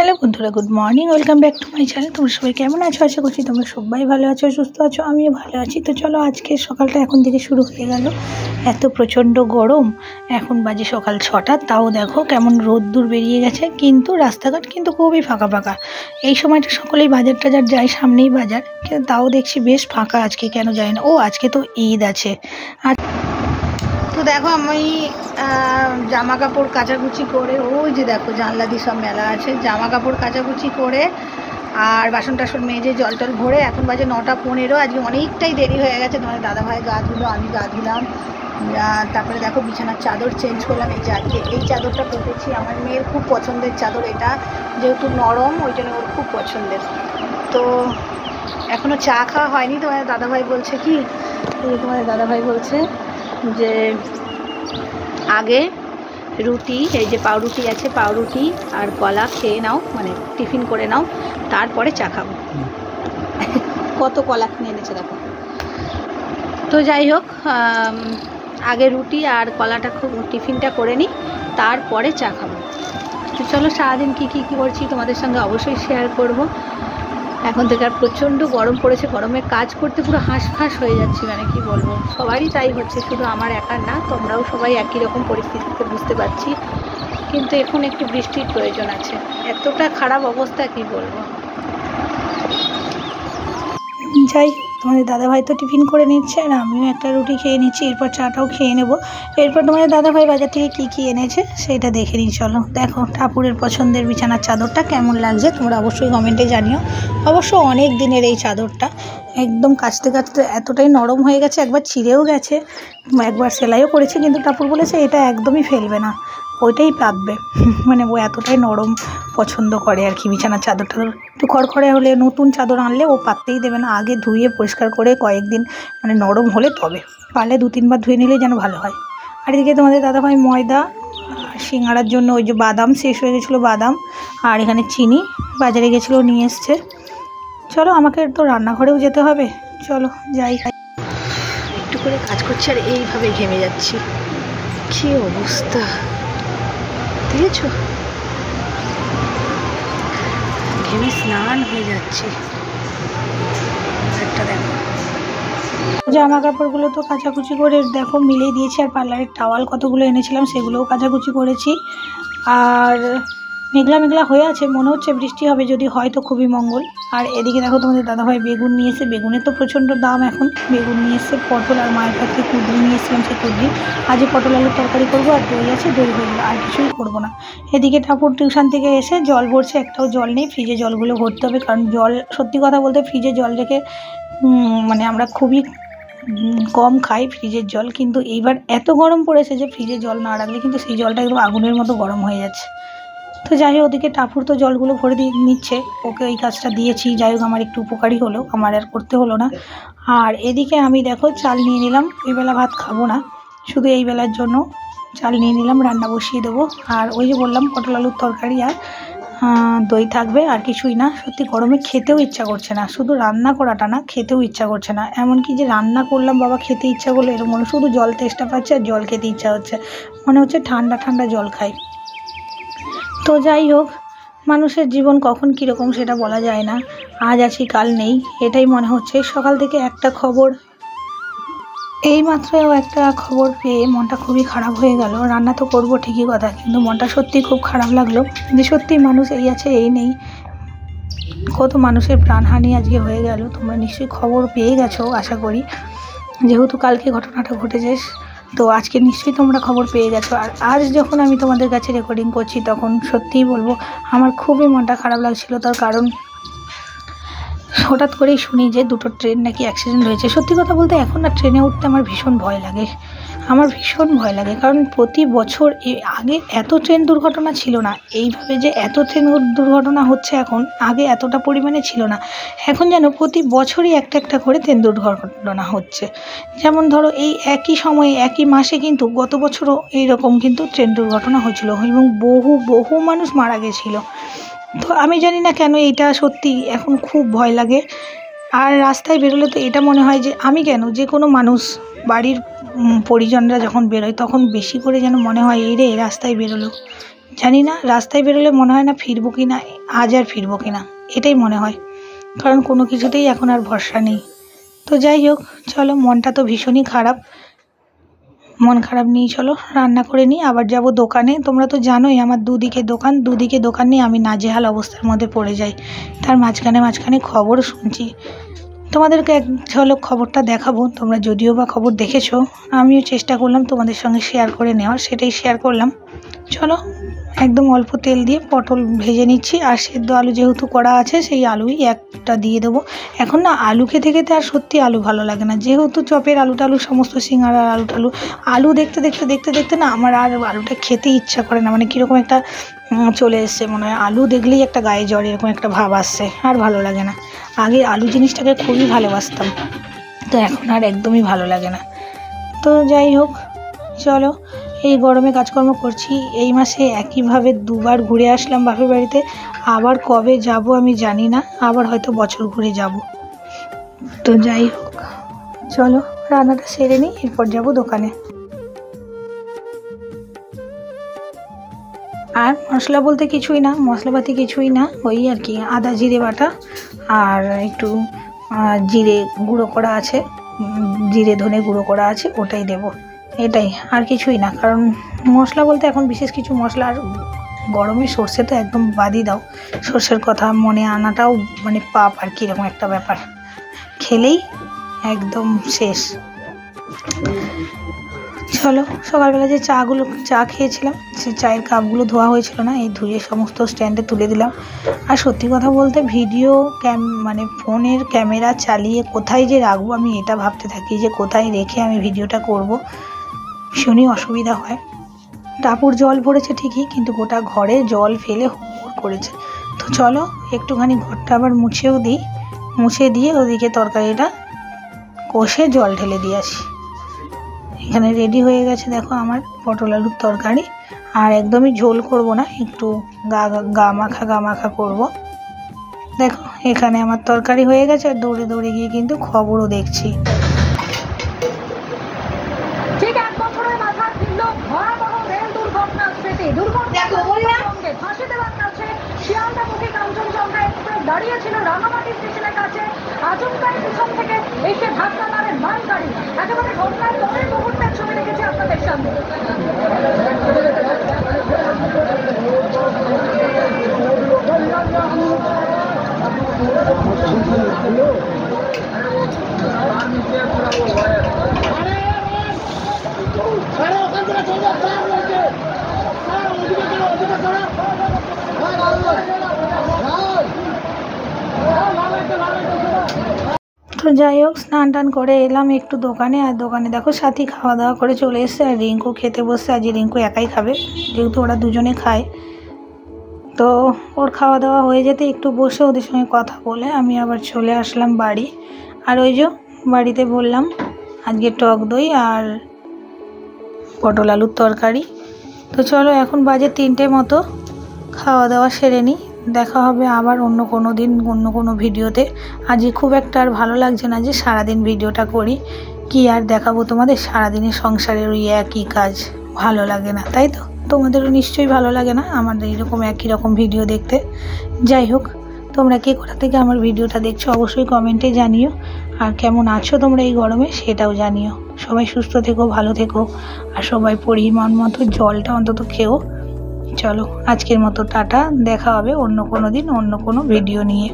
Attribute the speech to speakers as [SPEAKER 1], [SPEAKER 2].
[SPEAKER 1] Hello বন্ধুরা, good morning, welcome back to my channel. তোমরা সবাই কেমন আছো? আশা করছি তোমরা সবাই ভালো আছো, সুস্থ আছো, আমিও ভালো আছি। তো চলো, আজকে সকালটা এখন থেকে শুরু হয়ে গেল। এত প্রচণ্ড গরম, এখন বাজে সকাল 6টা, তাও দেখো কেমন রোদ্দুর বেরিয়ে গেছে, কিন্তু রাস্তাঘাট কিন্তু খুবই ফাঁকা ফাঁকা। এই সময়টা সকলেই বাজার টাজার যায়, সামনেই বাজার, কিন্তু তাও দেখছি বেশ ফাঁকা আজকে, কেন যায় না। ও আজকে তো ঈদ আছে। আর তো দেখো আমি জামা কাপড় কাচাকুচি করে, ওই যে দেখো জানলা দিয়ে সব মেলা আছে, জামা কাপড় কাচাকুচি করে আর বাসন টাসন মেজে জল টল ভরে এখন বাজে 9:15। আজকে অনেকটাই দেরি হয়ে গেছে। তোমার দাদাভাই গা ধুলো, আমি গা ধুলাম, তারপরে দেখো বিছানার চাদর চেঞ্জ করলাম। এই যে আজকে এই চাদরটা পেতেছি, আমার মেয়ের খুব পছন্দের চাদর এটা, যেহেতু নরম ওই জন্য ওর খুব পছন্দের। তো এখনও চা খাওয়া হয়নি। তোমার দাদাভাই বলছে কি, তোমার দাদাভাই বলছে যে আগে রুটি, এই যে পাউরুটি আছে, পাউরুটি আর কলা খেয়ে নাও, মানে টিফিন করে নাও, তারপরে চা খাবো। কত কলা কিনে এনেছে দেখো। তো যাই হোক, আগে রুটি আর কলাটা খুব টিফিনটা করে নিই, তারপরে চা খাবো। তো চলো, সারাদিন কী করছি তোমাদের সঙ্গে অবশ্যই শেয়ার করব। এখন থেকে আর প্রচণ্ড গরম পড়েছে, গরমে কাজ করতে পুরো হাঁসফাঁস হয়ে যাচ্ছি, মানে কি বলবো, সবারই তাই হচ্ছে, শুধু আমার একার না, তোমরাও সবাই একই রকম পরিস্থিতিতে বুঝতে পারছি। কিন্তু এখন একটু বৃষ্টির প্রয়োজন আছে, এতটা খারাপ অবস্থা কি বলবো। যাই, তোমাদের দাদাভাই তো টিফিন করে নিচ্ছে আর আমিও একটা রুটি খেয়ে নিচ্ছি, এরপর চাটাও খেয়ে নেব। এরপর তোমাদের দাদাভাই বাজার থেকে কী এনেছে সেটা দেখে নিই। চলো দেখো, ঠাকুরের পছন্দের বিছানার চাদরটা কেমন লাগছে তোমরা অবশ্যই কমেন্টে জানিও। অবশ্য অনেক দিনের এই চাদরটা, একদম কাচতে কাচতে এতটাই নরম হয়ে গেছে, একবার ছিঁড়েও গেছে, একবার সেলাইও করেছে, কিন্তু ঠাকুর বলেছে এটা একদমই ফেলবে না, ওইটাই পাতবে। মানে ও এতটাই নরম পছন্দ করে আর কি বিছানার চাদরটা। একটু খড়খড়ে হলে, নতুন চাদর আনলে ও পাততেই দেবে না, আগে ধুয়ে পরিষ্কার করে কয়েকদিন মানে নরম হলে তবে, পারলে 2-3 বার ধুয়ে নিলেই যেন ভালো হয়। আর এদিকে তোমাদের দাদাভাই ময়দা সিঙ্গাড়ার জন্য, ওই যে বাদাম শেষ হয়ে গেছিলো, বাদাম আর এখানে চিনি বাজারে গেছিলো, নিয়ে এসছে। চলো, আমাকে তো রান্নাঘরেও যেতে হবে, চলো যাই। একটু করে কাজ করছি আর এইভাবে ঘেমে যাচ্ছি, কী অবস্থা দেখেছো, ঘেমে স্নান হয়ে যাচ্ছে। একটা দেখো, জামা কাপড়গুলো তো কাচাকুচি করে দেখো মিলিয়ে দিয়েছি, আর পার্লারের টাওয়াল কতগুলো এনেছিলাম সেগুলোও কাচাকুচি করেছি। আর মেঘলা মেঘলা হয়ে আছে, মনে হচ্ছে বৃষ্টি হবে, যদি হয় তো খুবই মঙ্গল। আর এদিকে দেখো তোমাদের দাদাভাই বেগুন নিয়ে এসে, বেগুনের তো প্রচণ্ড দাম এখন, বেগুন নিয়ে এসে, পটল আর মায়ের কাছে কুঁদরি নিয়ে এসেছিলাম, সেই কুঁদরি আজকে পটল আলুর তরকারি করবো, আর দই আছে, দই হয়ে গেলো, আর কিছুই করবো না। এদিকে ঠাকুর টিউশন থেকে এসে জল ভরছে, একটাও জল নেই, ফ্রিজে জলগুলো ভরতে হবে, কারণ জল সত্যি কথা বলতে ফ্রিজে জল রেখে মানে আমরা খুবই কম খাই ফ্রিজের জল, কিন্তু এইবার এত গরম পড়েছে যে ফ্রিজে জল না রাখলে কিন্তু সেই জলটা একদম আগুনের মতো গরম হয়ে যাচ্ছে। তো যাই হোক, ওদিকে টাপুর তো জলগুলো ভরে দিয়ে নিচ্ছে, ওকে এই কাজটা দিয়েছি, যাই হোক আমার একটু উপকারী হলো, আমার আর করতে হলো না। আর এদিকে আমি দেখো চাল নিয়ে নিলাম, এই বেলা ভাত খাবো না, শুধু এই বেলার জন্য চাল নিয়ে নিলাম, রান্না বসিয়ে দেবো। আর ওই যে বললাম পটল আলুর তরকারি আর দই থাকবে, আর কিছুই না। সত্যি গরমে খেতেও ইচ্ছা করছে না, শুধু রান্না করাটা না, খেতেও ইচ্ছা করছে না, এমনকি যে রান্না করলাম বাবা খেতে ইচ্ছা করলো এরকম মনে, শুধু জল তেষ্টা পাচ্ছে আর জল খেতে ইচ্ছা হচ্ছে, মনে হচ্ছে ঠান্ডা ঠান্ডা জল খাই। তো যাই হোক, মানুষের জীবন কখন কীরকম সেটা বলা যায় না, আজ আছি কাল নেই, এটাই মনে হচ্ছে। সকাল থেকে একটা খবর, এইমাত্র একটা খবর পেয়ে মনটা খুবই খারাপ হয়ে গেল। রান্না তো করবো ঠিকই কথা, কিন্তু মনটা সত্যি খুব খারাপ লাগলো যে সত্যি মানুষ এই আছে এই নেই, কত মানুষের প্রাণহানি আজকে হয়ে গেল। তোমরা নিশ্চয়ই খবর পেয়ে গেছো আশা করি, যেহেতু কালকে ঘটনাটা ঘটেছে, তো আজকে নিশ্চয়ই তোমরা খবর পেয়ে গেছো। আর আজ যখন আমি তোমাদের কাছে রেকর্ডিং করছি তখন সত্যিই বলবো আমার খুবই মনটা খারাপ লাগছিল, তার কারণ হঠাৎ করেই শুনি যে 2টো ট্রেন নাকি অ্যাক্সিডেন্ট হয়েছে। সত্যি কথা বলতে এখন না ট্রেনে উঠতে আমার ভীষণ ভয় লাগে, আমার ভীষণ ভয় লাগে, কারণ প্রতি বছর আগে এত ট্রেন দুর্ঘটনা ছিল না, এইভাবে যে এত ট্রেন দুর্ঘটনা হচ্ছে এখন, আগে এতটা পরিমাণে ছিল না। এখন যেন প্রতি বছরই একটা করে ট্রেন দুর্ঘটনা হচ্ছে। যেমন ধরো এই একই সময়ে একই মাসে কিন্তু গত বছরও এইরকম কিন্তু ট্রেন দুর্ঘটনা হয়েছিল, এবং বহু মানুষ মারা গেছিলো। তো আমি জানি না কেন এইটা সত্যি এখন খুব ভয় লাগে। আর রাস্তায় বেরোলে তো এটা মনে হয় যে আমি কেন, যে কোনো মানুষ বাড়ির পরিজনরা যখন বেরোয় তখন বেশি করে যেন মনে হয় এই রে রাস্তায় বেরোলো, জানি না, রাস্তায় বেরোলে মনে হয় না ফিরবো কি না, আজ আর ফিরবো কি না, এটাই মনে হয়। কারণ কোনো কিছুতেই এখন আর ভরসা নেই। তো যাই হোক, চলো, মনটা তো ভীষণই খারাপ। মন খারাপ নিয়ে চলো রান্না করে নিই, আবার যাব দোকানে। তোমরা তো জানোই আমার দুদিকে দোকান নিয়ে আমি নাজেহাল অবস্থার মধ্যে পড়ে যাই। তার মাঝখানে খবর শুনছি, তোমাদেরকে এক ঝলক খবরটা দেখাবো। তোমরা যদিও বা খবর দেখেছো, আমিও চেষ্টা করলাম তোমাদের সঙ্গে শেয়ার করে নেওয়ার, সেটাই শেয়ার করলাম। চলো, একদম অল্প তেল দিয়ে পটল ভেজে নিচ্ছি, আর সেদ্ধ আলু যেহেতু করা আছে সেই আলুই একটা দিয়ে দেবো। এখন না আলু খেতে খেতে আর সত্যি আলু ভালো লাগে না, যেহেতু চপের আলু টালু সমস্ত সিঙ্গাড়ার আলু দেখতে দেখতে না আমার আর আলুটা খেতে ইচ্ছা করে না। মানে কীরকম একটা চলে এসছে, মনে হয় আলু দেখলেই একটা গায়ে জ্বর, এরকম একটা ভাব আসছে, আর ভালো লাগে না। আগে আলু জিনিসটাকে খুবই ভালোবাসতাম, তো এখন আর একদমই ভালো লাগে না। তো যাই হোক, চলো, এই গরমে কাজকর্ম করছি। এই মাসে একইভাবে দুবার ঘুরে আসলাম বাপের বাড়িতে, আবার কবে যাব আমি জানি না, আবার হয়তো বছর ঘুরে যাব। তো যাই হোক, চলো রান্নাটা সেরে নিই, এরপর যাব দোকানে। আর মশলা বলতে কিছুই না, মশলাপাতি কিছুই না, ওই আর কি আদা জিরে বাটা আর একটু জিরে গুঁড়ো করা আছে, জিরে ধনে গুঁড়ো করা আছে, ওটাই দেবো, এটাই, আর কিছুই না। কারণ মশলা বলতে এখন বিশেষ কিছু মশলা, আর গরমে সর্ষে তো একদম বাদই দাও, সর্ষের কথা মনে আনাটাও মানে পাপ আর কি, এরকম একটা ব্যাপার, খেলেই একদম শেষ। চলো, সকালবেলা যে চা খেয়েছিলাম, সে চায়ের কাপগুলো ধোয়া হয়েছিল না, এই ধুয়ে সমস্ত স্ট্যান্ডে তুলে দিলাম। আর সত্যি কথা বলতে ভিডিও মানে ফোনের ক্যামেরা চালিয়ে কোথায় যে রাখবো, আমি এটা ভাবতে থাকি যে কোথায় রেখে আমি ভিডিওটা করব। ভীষণই অসুবিধা হয়। টাপুর জল পড়েছে ঠিকই, কিন্তু গোটা ঘরে জল ফেলে হুড় করেছে। তো চলো একটুখানি ঘরটা আবার মুছে দিয়ে ওদিকে তরকারিটা কষে জল ঢেলে দিয়ে আসি। এখানে রেডি হয়ে গেছে দেখো আমার পটল আলুর তরকারি, আর একদমই ঝোল করব না, একটু গা মাখা করব। দেখো এখানে আমার তরকারি হয়ে গেছে, আর দৌড়ে গিয়ে কিন্তু খবরও দেখছি।
[SPEAKER 2] ঠিক 1 বছরের মাথায় ফিরল ভয়াবহ রেল দুর্ঘটনার স্মৃতি। দুর্ঘটনার ফাঁসি দেওয়ার কাছে শিয়ালদামুখী কাঞ্চনজঙ্ঘা এক্সপ্রেস দাঁড়িয়েছিল রাঙামাটি স্টেশনের কাছে। আচমকাই পিছন থেকে এসে ধাক্কা মারে মালগাড়ি। একেবারে ঘটনার পরের মুহূর্তের ছবি দেখেছি আপনাদের সামনে।
[SPEAKER 1] তো যাই হোক, স্নান টান করে এলাম একটু দোকানে, আর দোকানে দেখো সাথী খাওয়া দাওয়া করে চলে এসছে, আর রিঙ্কু খেতে বসছে। আজ রিঙ্কু একাই খাবে, যেহেতু ওরা দুজনে খায়। তো ওর খাওয়া দাওয়া হয়ে যেতে একটু বসে ওদের সঙ্গে কথা বলে আমি আবার চলে আসলাম বাড়ি। আর ওই যে বাড়িতে বললাম আজকে টক দই আর পটল আলুর তরকারি। তো চলো এখন বাজে 3টে মতো, খাওয়া দাওয়া সেরে নিই। দেখা হবে আবার অন্য কোনো দিন অন্য কোনো ভিডিওতে। আজকে খুব একটা আর ভালো লাগছে না যে সারাদিন ভিডিওটা করি, কি আর দেখাবো তোমাদের, সারাদিনের সংসারের ওই একই কাজ, ভালো লাগে না, তাই তো? তোমাদেরও নিশ্চয়ই ভালো লাগে না আমাদের এইরকম একই রকম ভিডিও দেখতে। যাই হোক, তোমরা কে কোথা থেকে আমার ভিডিওটা দেখছো অবশ্যই কমেন্টে জানিও, আর কেমন আছো তোমরা এই গরমে সেটাও জানিও। সবাই সুস্থ থেকো, ভালো থেকো, আর সবাই পরিমাণ মতো জলটা অন্তত খেও। চলো আজকের মতো টাটা, দেখা হবে অন্য কোনো দিন অন্য কোনো ভিডিও নিয়ে।